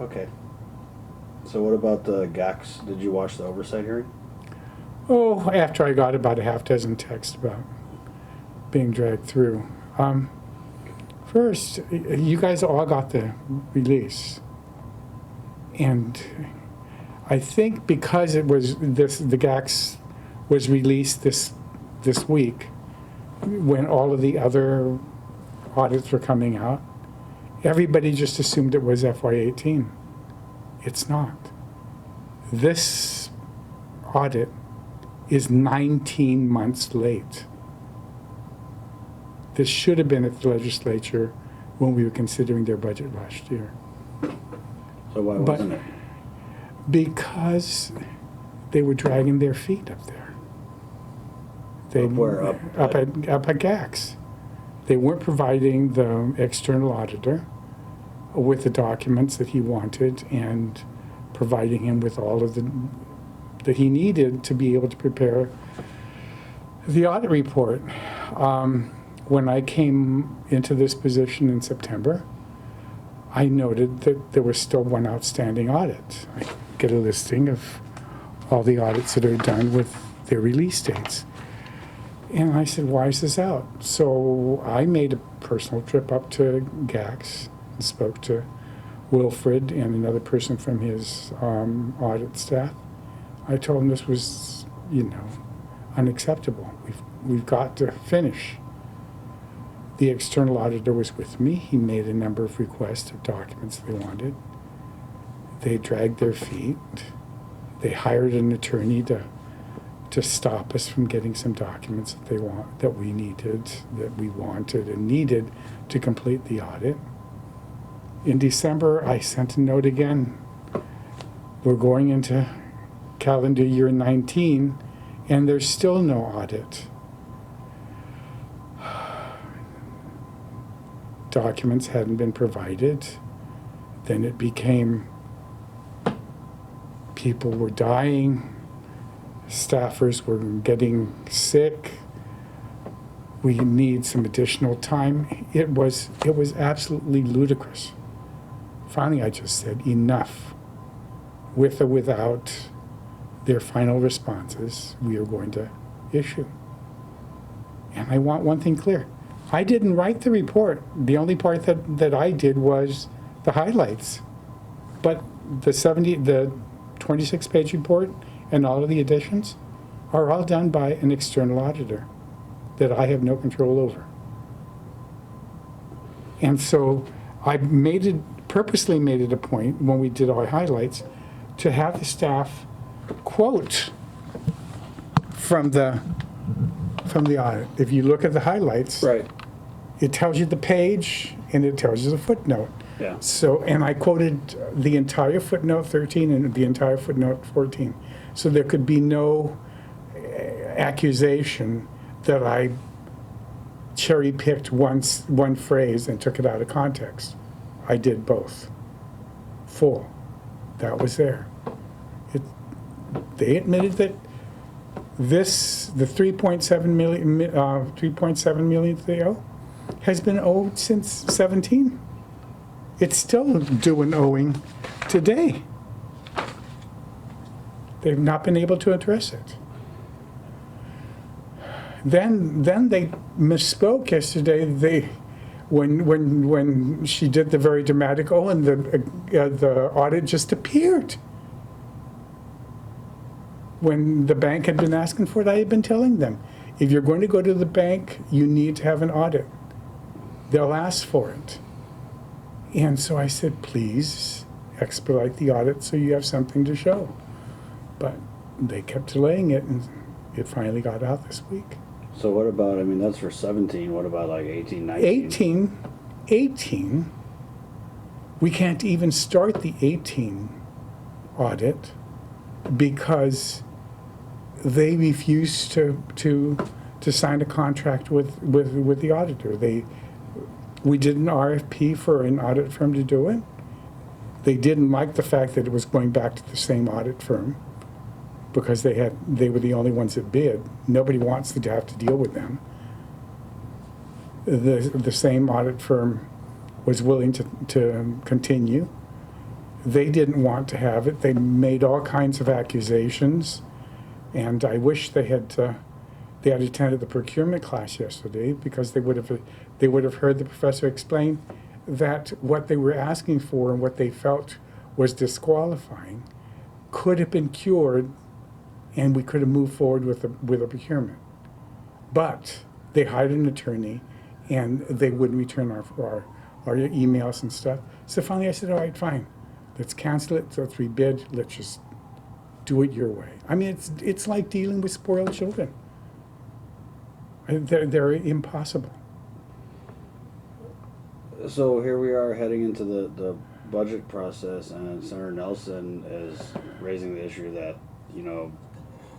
Okay. So what about the GACS? Did you watch the oversight hearing? Oh, after I got about a half dozen texts about being dragged through. First, you guys all got the release. And I think because it was the GACS was released this week, when all of the other audits were coming out, everybody just assumed it was FY18. It's not. This audit is 19 months late. This should have been at the legislature when we were considering their budget last year. So why wasn't it? Because they were dragging their feet up there. They Where? Up at GACS. They weren't providing the external auditor with the documents that he wanted and providing him with all of the that he needed to be able to prepare the audit report. When I came into this position in September, I noted that there was still one outstanding audit. I get a listing of all the audits that are done with their release dates. And I said, why is this out? So I made a personal trip up to GACS and spoke to Wilfred and another person from his audit staff. I told him this was, unacceptable. We've got to finish. The external auditor was with me. He made a number of requests of documents they wanted. They dragged their feet. They hired an attorney to stop us from getting some documents that we wanted and needed to complete the audit. In December, I sent a note again. We're going into calendar year 19, and there's still no audit. Documents hadn't been provided. Then it became people were dying. Staffers were getting sick. We need some additional time. It was absolutely ludicrous. Finally, I just said, enough. With or without their final responses, we are going to issue. And I want one thing clear. I didn't write the report. The only part that I did was the highlights. But the 26-page report and all of the additions are all done by an external auditor that I have no control over. And so I purposely made it a point when we did our highlights to have the staff quote from the audit. If you look at the highlights, Right. it tells you the page and it tells you the footnote. Yeah. So, and I quoted the entire footnote 13 and the entire footnote 14. So there could be no accusation that I cherry-picked one phrase and took it out of context. I did both. Full. That was there. They admitted that the 3.7 million they owe has been owed since 17. It's still due and owing today. They've not been able to address it. Then they misspoke yesterday. When she did the very dramatic, and the audit just appeared. When the bank had been asking for it, I had been telling them, if you're going to go to the bank, you need to have an audit. They'll ask for it. And so I said, please expedite the audit so you have something to show. But they kept delaying it, and it finally got out this week. So what about, that's for 17, what about like 18, 19? 18, we can't even start the 18 audit because they refused to sign a contract with the auditor. We did an RFP for an audit firm to do it. They didn't like the fact that it was going back to the same audit firm because they were the only ones that bid. Nobody wants to have to deal with them. The same audit firm was willing to continue. They didn't want to have it. They made all kinds of accusations, and I wish they had attended the procurement class yesterday, because they would have heard the professor explain that what they were asking for and what they felt was disqualifying could have been cured, and we could have moved forward with a procurement. But they hired an attorney, and they wouldn't return our emails and stuff. So finally I said, all right, fine. Let's cancel it, let's rebid, let's just do it your way. I mean, it's like dealing with spoiled children. They're impossible. So here we are heading into the budget process, and Senator Nelson is raising the issue that,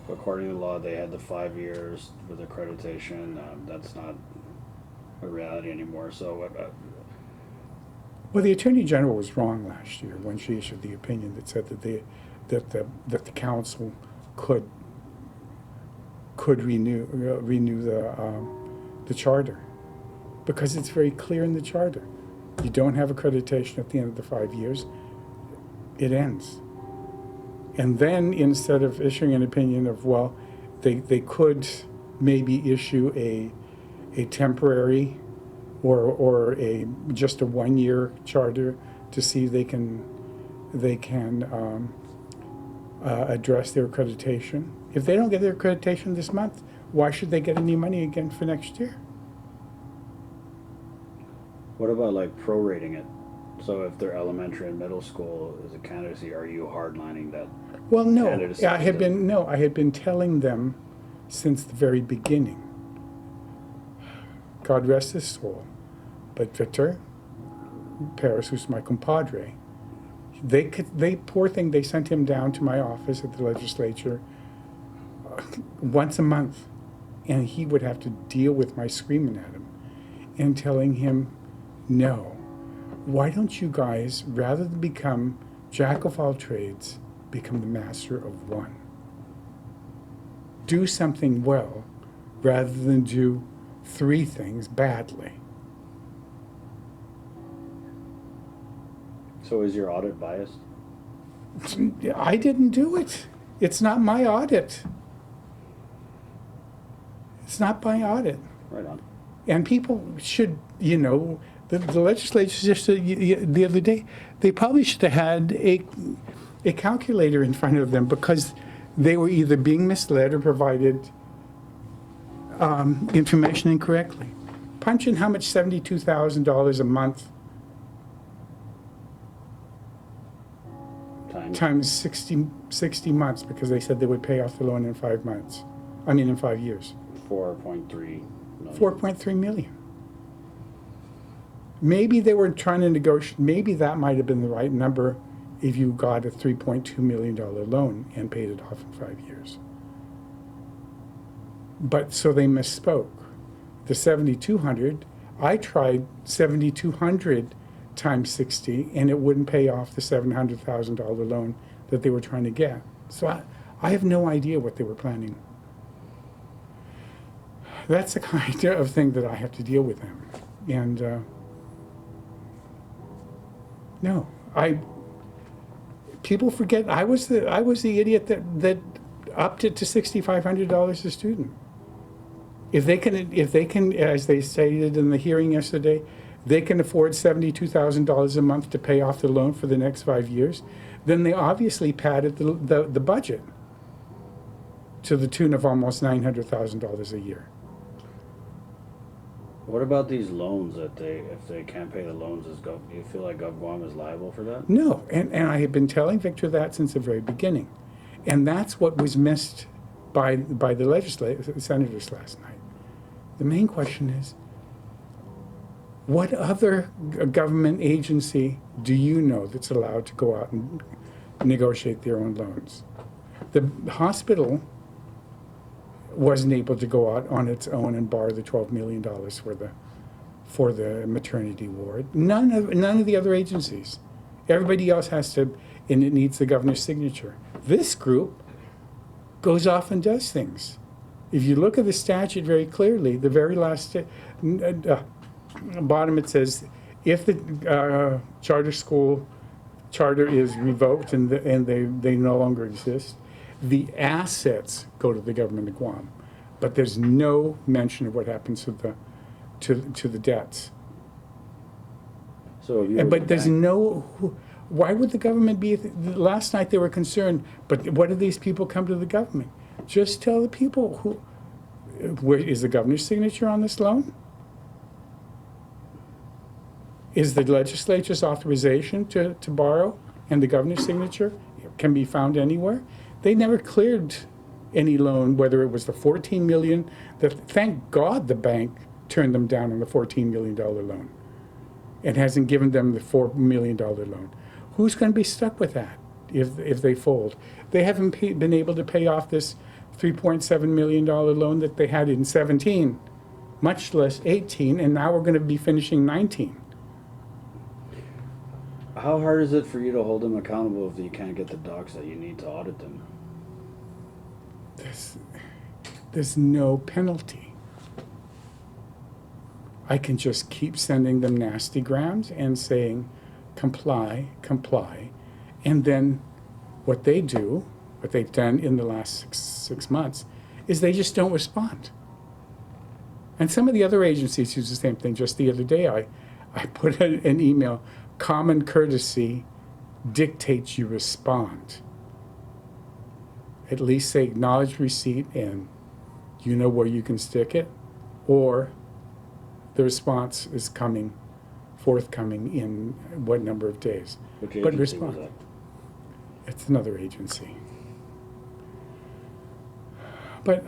according to law, they had the 5 years with accreditation. That's not a reality anymore. So Well, the Attorney General was wrong last year when she issued the opinion that said that the council could renew the charter, because it's very clear in the charter. You don't have accreditation at the end of the 5 years, it ends. And then instead of issuing an opinion of, well, they could maybe issue a temporary or just a 1 year charter to see if they can address their accreditation. If they don't get their accreditation this month, why should they get any money again for next year? what about like prorating it? So if they're elementary and middle school as a candidacy, are you hardlining that? Well, no, candidacy I had been telling them since the very beginning. God rest his soul, but Victor Paris, who's my compadre, they poor thing, they sent him down to my office at the legislature once a month, and he would have to deal with my screaming at him and telling him, no, why don't you guys, rather than become jack of all trades, become the master of one? Do something well rather than do 3 things badly. So is your audit biased? I didn't do it. It's not my audit. It's not my audit. Right on. And people should, the legislature just the other day, they probably should have had a calculator in front of them, because they were either being misled or provided information incorrectly. Punch in how much $72,000 a month times 60 months, because they said they would pay off the loan in 5 months. I mean, in 5 years. 4.3 million. 4.3 million. Maybe they were trying to negotiate, maybe that might have been the right number if you got a $3.2 million loan and paid it off in 5 years. But so they misspoke. The 7,200, I tried 7,200 times 60, and it wouldn't pay off the $700,000 loan that they were trying to get. So I have no idea what they were planning. That's the kind of thing that I have to deal with them. And no, people forget I was the idiot that upped it to $6,500 a student. If they can, as they stated in the hearing yesterday, they can afford $72,000 a month to pay off the loan for the next 5 years, then they obviously padded the budget to the tune of almost $900,000 a year. What about these loans that if they can't pay the loans, do you feel like GovGuam is liable for that? No, and I have been telling Victor that since the very beginning. And that's what was missed by the senators last night. The main question is, what other government agency do you know that's allowed to go out and negotiate their own loans? The hospital wasn't able to go out on its own and borrow the $12 million for the maternity ward. None of the other agencies. Everybody else has to, and it needs the governor's signature. This group goes off and does things. If you look at the statute very clearly, the very last bottom it says, if the charter charter is revoked and they no longer exist, the assets go to the government of Guam. But there's no mention of what happens to the debts. So if you were But the there's bank- no, why would the government be, last night they were concerned, but what do these people come to the government? Just tell the people where is the governor's signature on this loan? Is the legislature's authorization to borrow and the governor's signature can be found anywhere? They never cleared any loan, whether it was the 14 million, thank God the bank turned them down on the $14 million loan and hasn't given them the $4 million loan. Who's going to be stuck with that if they fold? They haven't been able to pay off this $3.7 million loan that they had in 17, much less 18, and now we're going to be finishing 19. How hard is it for you to hold them accountable if you can't get the docs that you need to audit them? There's no penalty. I can just keep sending them nasty grams and saying, comply, comply. And then what they do, what they've done in the last six months, is they just don't respond. And some of the other agencies use the same thing. Just the other day, I put an email, common courtesy dictates you respond. At least say acknowledge receipt and you know where you can stick it, or the response is forthcoming in what number of days. Which But agency was respond. that? It's another agency. But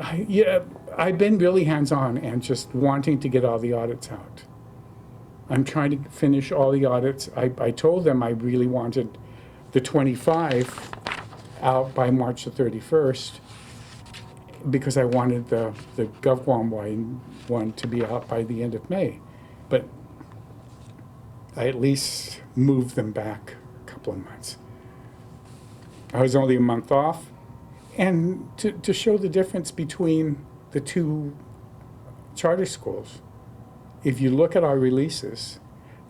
I've been really hands-on and just wanting to get all the audits out. I'm trying to finish all the audits. I told them I really wanted the 25 out by March the 31st because I wanted the GovGuam one to be out by the end of May. But I at least moved them back a couple of months. I was only a month off. And to show the difference between the two charter schools, if you look at our releases,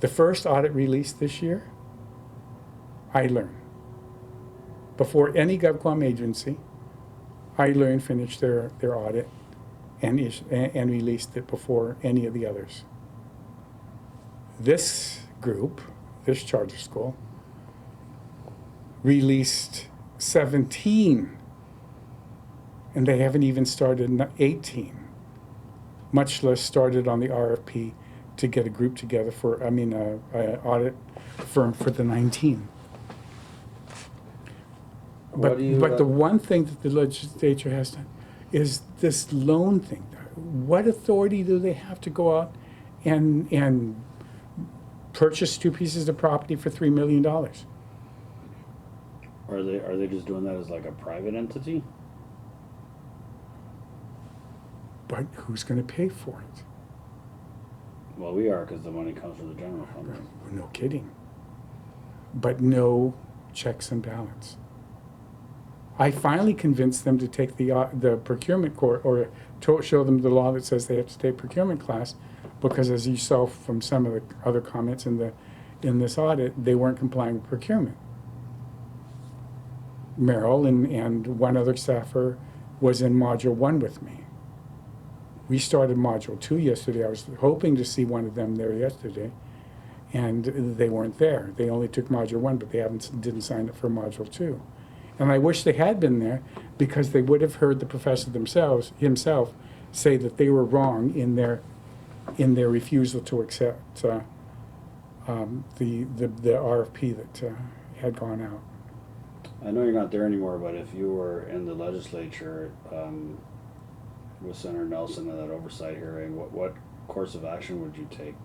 the first audit release this year, iLearn. Before any GovGuam agency, iLearn finished their audit and released it before any of the others. This group, this charter school, released 17, and they haven't even started 18, much less started on the RFP to get a group together for, an audit firm for the 19. But the one thing that the legislature has done is this loan thing. What authority do they have to go out and purchase two pieces of property for $3 million? Are they just doing that as like a private entity? But who's going to pay for it? Well, we are, because the money comes from the general fund. No kidding. But no checks and balance. I finally convinced them to take the procurement course, or to show them the law that says they have to take procurement class, because as you saw from some of the other comments in this audit, they weren't complying with procurement. Merrill and one other staffer was in Module 1 with me. We started Module 2 yesterday. I was hoping to see one of them there yesterday, and they weren't there. They only took Module 1, but they didn't sign up for Module 2. And I wish they had been there, because they would have heard the professor himself say that they were wrong in their refusal to accept the RFP that had gone out. I know you're not there anymore, but if you were in the legislature with Senator Nelson in that oversight hearing, what course of action would you take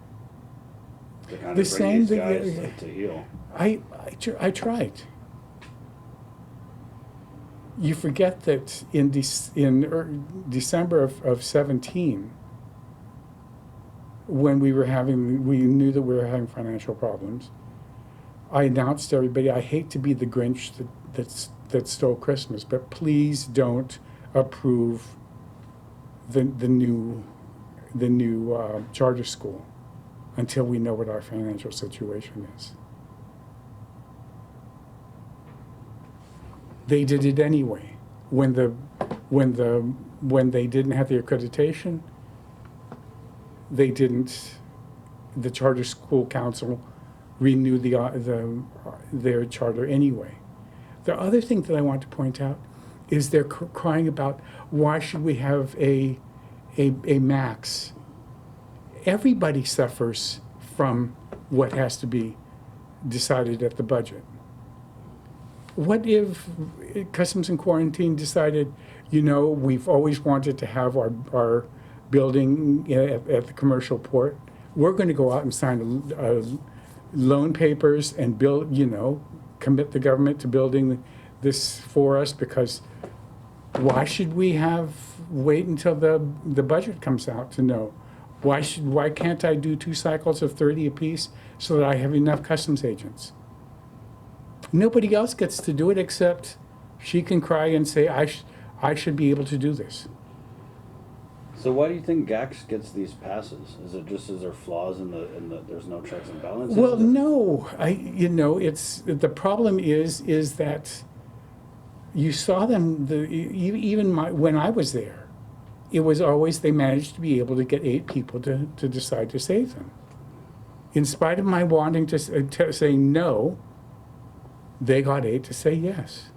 to kind of bring these guys to heel? I tried. You forget that in December of 17, when we knew that we were having financial problems, I announced to everybody, I hate to be the Grinch that stole Christmas, but please don't approve the new charter school until we know what our financial situation is. They did it anyway. When they didn't have the accreditation, they didn't. The Charter School Council renewed their charter anyway. The other thing that I want to point out is they're crying about, why should we have a max? Everybody suffers from what has to be decided at the budget. What if Customs and Quarantine decided, we've always wanted to have our building at the commercial port. We're going to go out and sign loan papers and build, commit the government to building this for us, because why should we wait until the budget comes out to know? Why can't I do 2 cycles of 30 apiece so that I have enough customs agents? Nobody else gets to do it except she can cry and say, I should be able to do this. So why do you think GACS gets these passes? Is it just, is there flaws in the there's no checks and balances? Well, no, it's, the problem is that you saw them, when I was there, it was always, they managed to be able to get 8 people to decide to save them. In spite of my wanting to say no, they got 8 to say yes.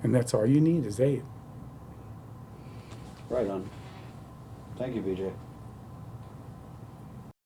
And that's all you need is 8. Right on. Thank you, BJ.